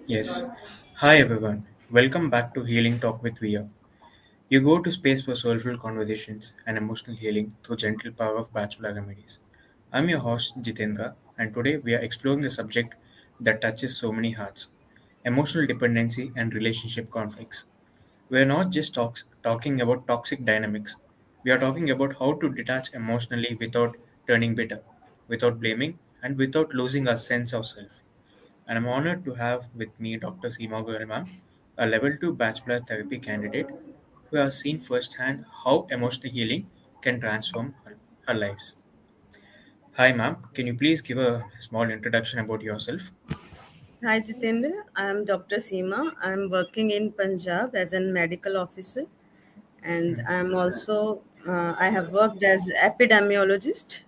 Yes. Hi everyone. Welcome back to Healing Talk with Via. You go to space for soulful conversations and emotional healing through gentle power of bachelor remedies. I'm your host Jitendra, and today we are exploring a subject that touches so many hearts: emotional dependency and relationship conflicts. We are not just talking about toxic dynamics. We are talking about how to detach emotionally without turning bitter, without blaming, and without losing our sense of self. And I'm honored to have with me Dr. Seema Goyal ma'am, a level 2 bachelor therapy candidate who has seen firsthand how emotional healing can transform her lives. Hi ma'am, can you please give a small introduction about yourself? Hi Jitendra, I am Dr. Seema. I am working in Punjab as a medical officer, and I am also I have worked as epidemiologist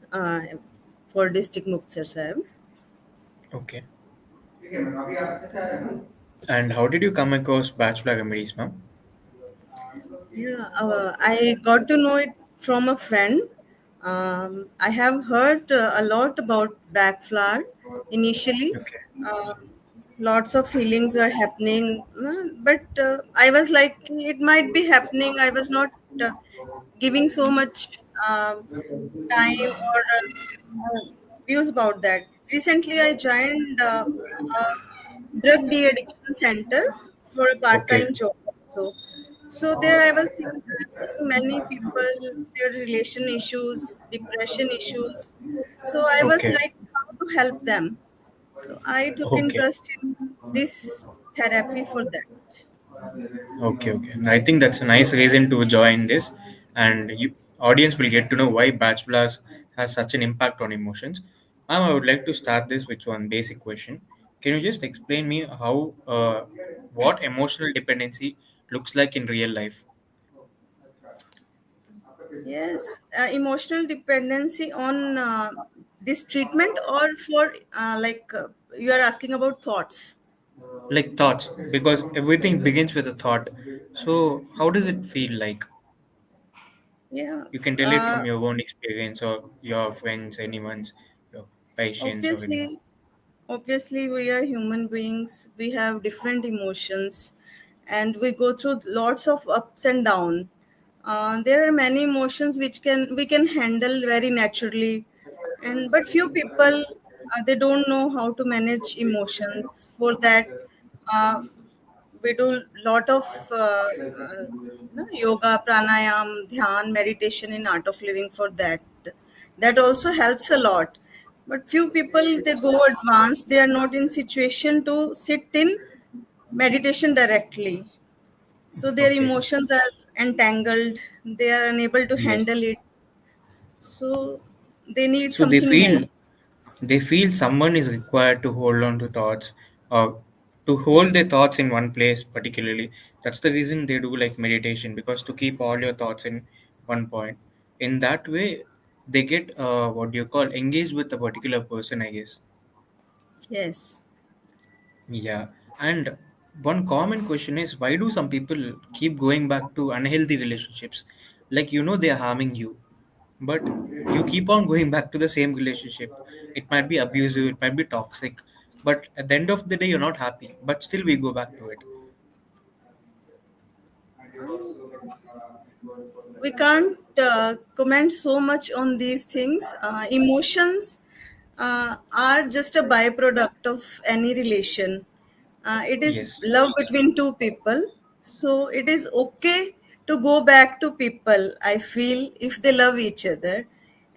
for district Muktsar Sahib. Okay. And how did you come across bachelor remedies, ma'am? Yeah, I got to know it from a friend. I have heard a lot about backflower initially. Okay. Uh, Lots of feelings were happening, but I was like, it might be happening. I was not uh, giving so much time or views about that. Recently, I joined a drug de-addiction center for a Okay. part-time job. So there I was seeing many people, their relation issues, depression issues. So I was Okay. like, how to help them. So I took Okay. interest in this therapy for that. Okay, okay. I think that's a nice reason to join this, and you audience will get to know why bachelors has such an impact on emotions. Ma'am, I would like to start this with one basic question. Can you just explain me how what emotional dependency looks like in real life? Yes, emotional dependency on this treatment or for you are asking about thoughts. Like thoughts, because everything begins with a thought. So how does it feel like? Yeah, You can tell it uh, from your own experience or your friends, anyone's, your patients or anyone. obviously, obviously we are human beings. We have different emotions, and we go through lots of ups and downs. There are many emotions which can we can handle very naturally, and but few people they don't know how to manage emotions. For that, uh, we do lot of yoga, pranayam, dhyan, meditation in art of living. For that, that also helps a lot. But few people they go advanced, they are not in situation to sit in meditation directly, so their Okay. emotions are entangled, they are unable to Yes. handle it, so they need So they something more. feel they feel someone is required to hold on to thoughts or to hold their thoughts in one place particularly. That's the reason they do like meditation, because to keep all your thoughts in one point. In that way, they get what do you call engaged with a particular person, I guess. Yes. Yeah. And one common question is, why do some people keep going back to unhealthy relationships? Like, they are harming you, but you keep on going back to the same relationship. It might be abusive, it might be toxic, but at the end of the day, you're not happy, but still we go back to it. Um, we can't comment so much on these things. Emotions are just a byproduct of any relation. It is Yes. love between two people, so it is okay to go back to people. I feel if they love each other,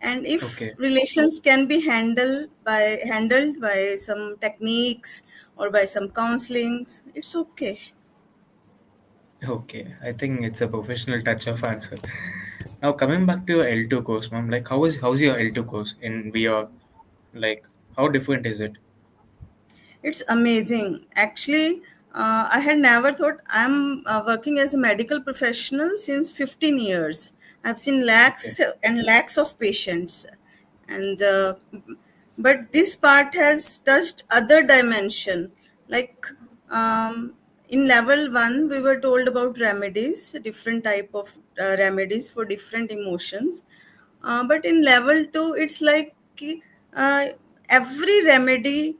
and if Okay. relations can be handled by some techniques or by some counselings, it's okay. Okay. I think it's a professional touch of answer. Now coming back to your L2 course, ma'am, like how's your L2 course in VR? Like how different is it? It's amazing. Actually, I had never thought I'm working as a medical professional since 15 years. I've seen Okay. lakhs and lakhs of patients, and but this part has touched other dimension. Like um, in level one, we were told about remedies, different type of remedies for different emotions. But in level two, it's like uh, every remedy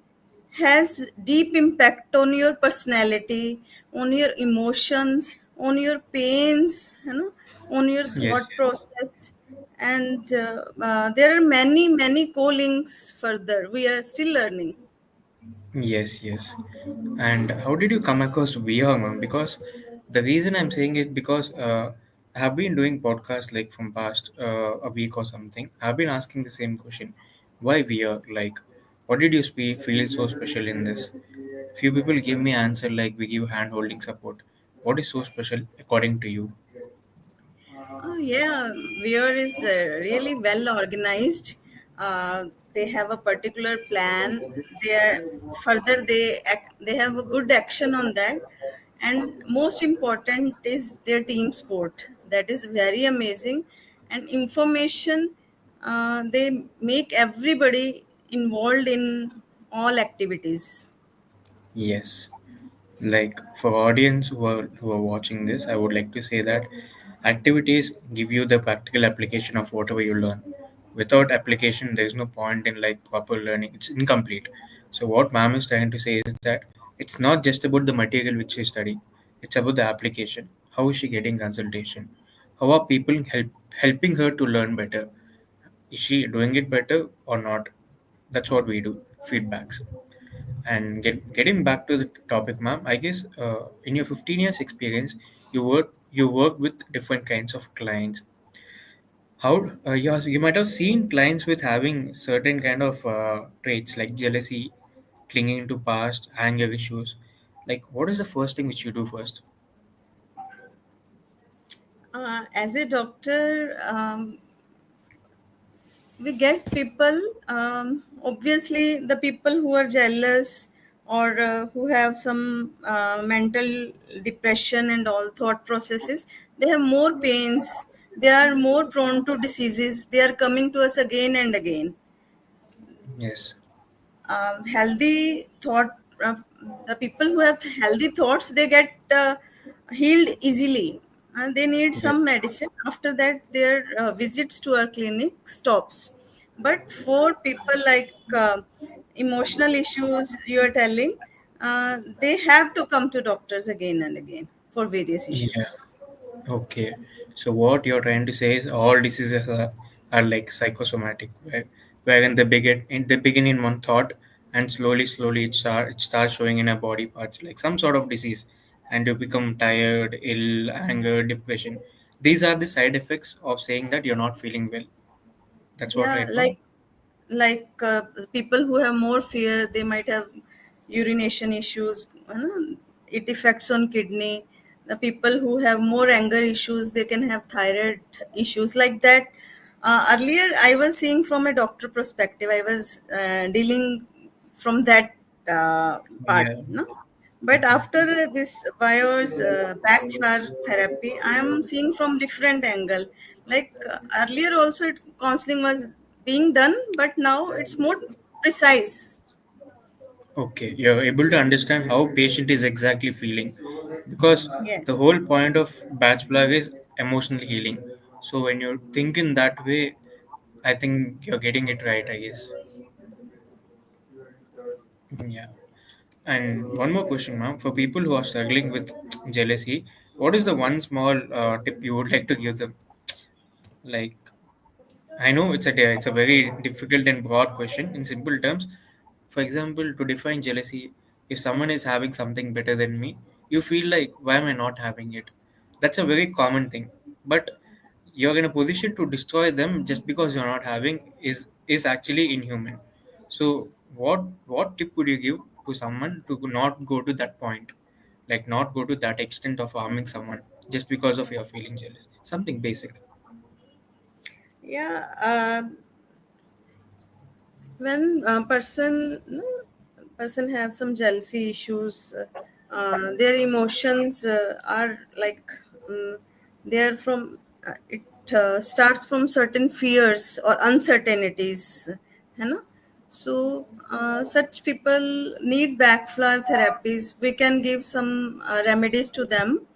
has deep impact on your personality, on your emotions, on your pains, on your Yes, thought process. And there are many co-links further. We are still learning. yes, yes. And how did you come across VR, ma'am? Because the reason I'm saying it because I have been doing podcasts like from past a week or something. I've been asking the same question: why VR? Like, what did you feel so special in this? Few people give me answer like we give hand holding support. What is so special according to you? Oh, yeah, Weir is really well organized. They have a particular plan. They are, further they have a good action on that, and most important is their team sport. That is very amazing, and information. They make everybody involved in all activities. Yes. Like for audience who are watching this, I would like to say that activities give you the practical application of whatever you learn. Without application, there is no point in like proper learning. It's incomplete. So what ma'am is trying to say is that it's not just about the material which she study. It's about the application. How is she getting consultation? How are people helping her to learn better? Is she doing it better or not? That's what we do. Feedbacks. And getting back to the topic, ma'am, I guess in your 15 years experience, you work with different kinds of clients. How you might have seen clients with having certain kind of traits like jealousy, clinging to past, anger issues. Like, what is the first thing which you do first? As a doctor, we get people, obviously the people who are jealous or who have some mental depression and all thought processes, they have more pains, they are more prone to diseases, they are coming to us again and again. Yes, Healthy thought, uh, the people who have healthy thoughts, they get healed easily, and they need some yes, medicine. After that their visits to our clinic stops. But for people like emotional issues you are telling, they have to come to doctors again and again for various yeah. issues. Okay, so what you're trying to say is all diseases are like psychosomatic, where in the begin in one thought, and slowly it starts showing in a body parts like some sort of disease, and you become tired, ill, anger, depression. These are the side effects of saying that you're not feeling well. That's what, Yeah, right, ma'am? like people who have more fear, they might have urination issues, it affects on kidney. The people who have more anger issues, they can have thyroid issues like that. Earlier I was seeing from a doctor perspective, I was dealing from that part, Yeah. no? But after this Bio's backflower therapy, I am seeing from different angle. Like earlier also, counseling was being done, but now it's more precise. Okay, you're able to understand how patient is exactly feeling, because the Yes. whole point of batch plug is emotional healing. So when you think in that way, I think you're getting it right, I guess. Yeah. And one more question, ma'am. For people who are struggling with jealousy, what is the one small tip you would like to give them? Like, I know it's a very difficult and broad question. In simple terms, for example, to define jealousy, if someone is having something better than me, you feel like, why am I not having it? That's a very common thing. But you're in a position to destroy them just because you're not having is actually inhuman. So what tip would you give to someone to not go to that point? Like not go to that extent of harming someone just because of your feeling jealous. Something basic. Yeah. When a person have some jealousy issues, their emotions are like, they are from it starts from certain fears or uncertainties, you know. So such people need backflower therapies. We can give some remedies to them.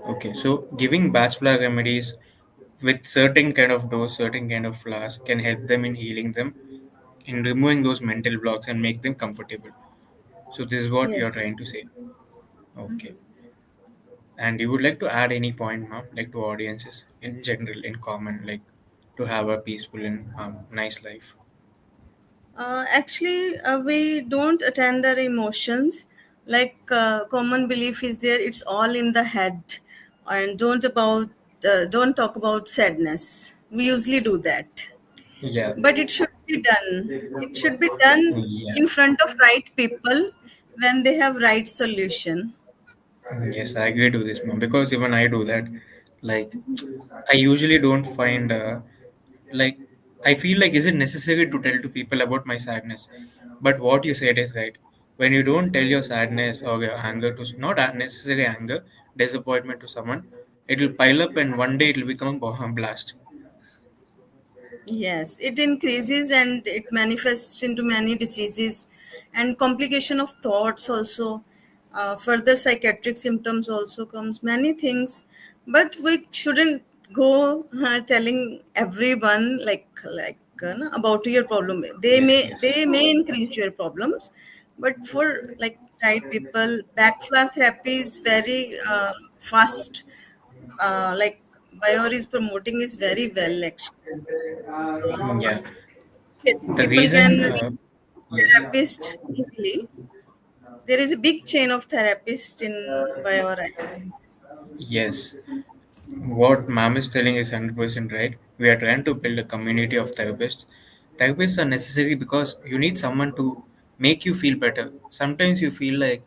Okay, so giving batch plug remedies with certain kind of dose, certain kind of flowers can help them in healing them, in removing those mental blocks and make them comfortable. So this is what you're Yes. trying to say. Okay. And you would like to add any point, ma'am, like to audiences in general, in common, like to have a peaceful and nice life? Actually, we don't attend our emotions. Like common belief is there, it's all in the head, and don't talk about sadness. We usually do that, Yeah. but it should be done. It should be done Yeah. in front of right people when they have right solution. Yes, I agree to this, ma'am. Because even I do that. Like, I usually don't find, like, I feel like, is it necessary to tell to people about my sadness? But what you said is right. When you don't tell your sadness or your anger to, not necessarily anger, disappointment to someone, it'll pile up and one day it'll become a blast. Yes, it increases and it manifests into many diseases and complication of thoughts also. Further psychiatric symptoms also comes many things, but we shouldn't go telling everyone like about your problem. They Yes, may yes. they may increase your problems, but for like right people, backflower therapy is very fast. Like Bayor is promoting is very well actually. Yeah. The People can reason, reach yes. therapist easily. There is a big chain of therapists in Bayora. Yes, what ma'am is telling is 100% right. We are trying to build a community of therapists. Therapists are necessary because you need someone to make you feel better. Sometimes you feel like,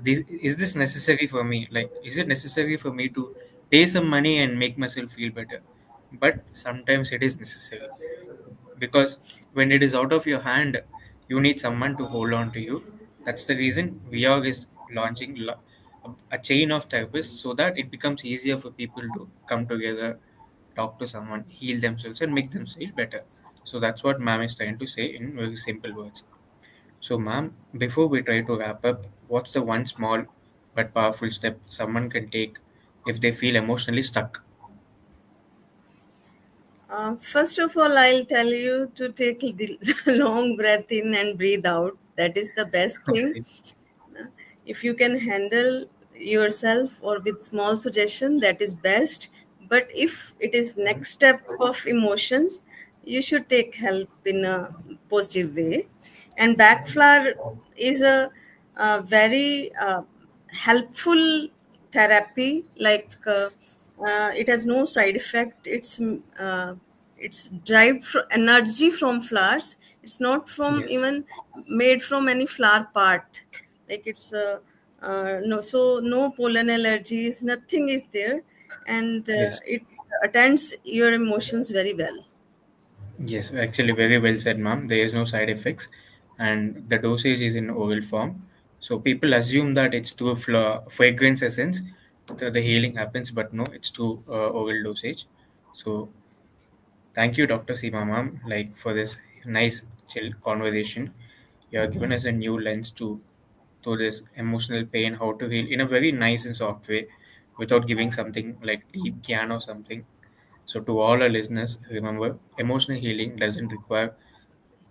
this is this necessary for me? Like, is it necessary for me to pay some money and make myself feel better? But sometimes it is necessary because when it is out of your hand, you need someone to hold on to you. That's the reason VIOG is launching a chain of therapists so that it becomes easier for people to come together, talk to someone, heal themselves, and make them feel better. So that's what ma'am is trying to say in very simple words. So, ma'am, before we try to wrap up, what's the one small but powerful step someone can take if they feel emotionally stuck? First of all, I'll tell you to take long breath in and breathe out. That is the best thing. Okay. If you can handle yourself or with small suggestion, that is best. But if it is next step of emotions, you should take help in a positive way. And backflower is a very helpful therapy. It has no side effect. It's derived from energy from flowers. It's not from Yes. even made from any flower part. Like it's no, so no pollen allergies, nothing is there, and Yes. it attends your emotions very well. Yes, actually, very well said, ma'am. There is no side effects, and the dosage is in oral form. So people assume that it's through fragrance essence the healing happens, but no, it's through oral dosage. So thank you, Dr. Seema, ma'am, like for this nice chill conversation. You have given us a new lens to this emotional pain, how to heal in a very nice and soft way, without giving something like deep can or something. So, to all our listeners, remember emotional healing doesn't require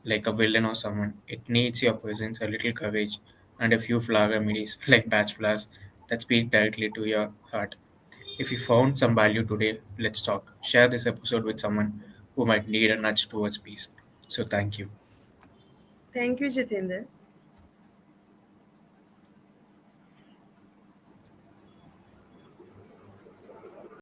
like a villain or someone. It needs your presence, a little courage, and a few flower remedies like batch flowers that speak directly to your heart. If you found some value today, let's talk. Share this episode with someone who might need a nudge towards peace. So, thank you. Thank you, Jitendra.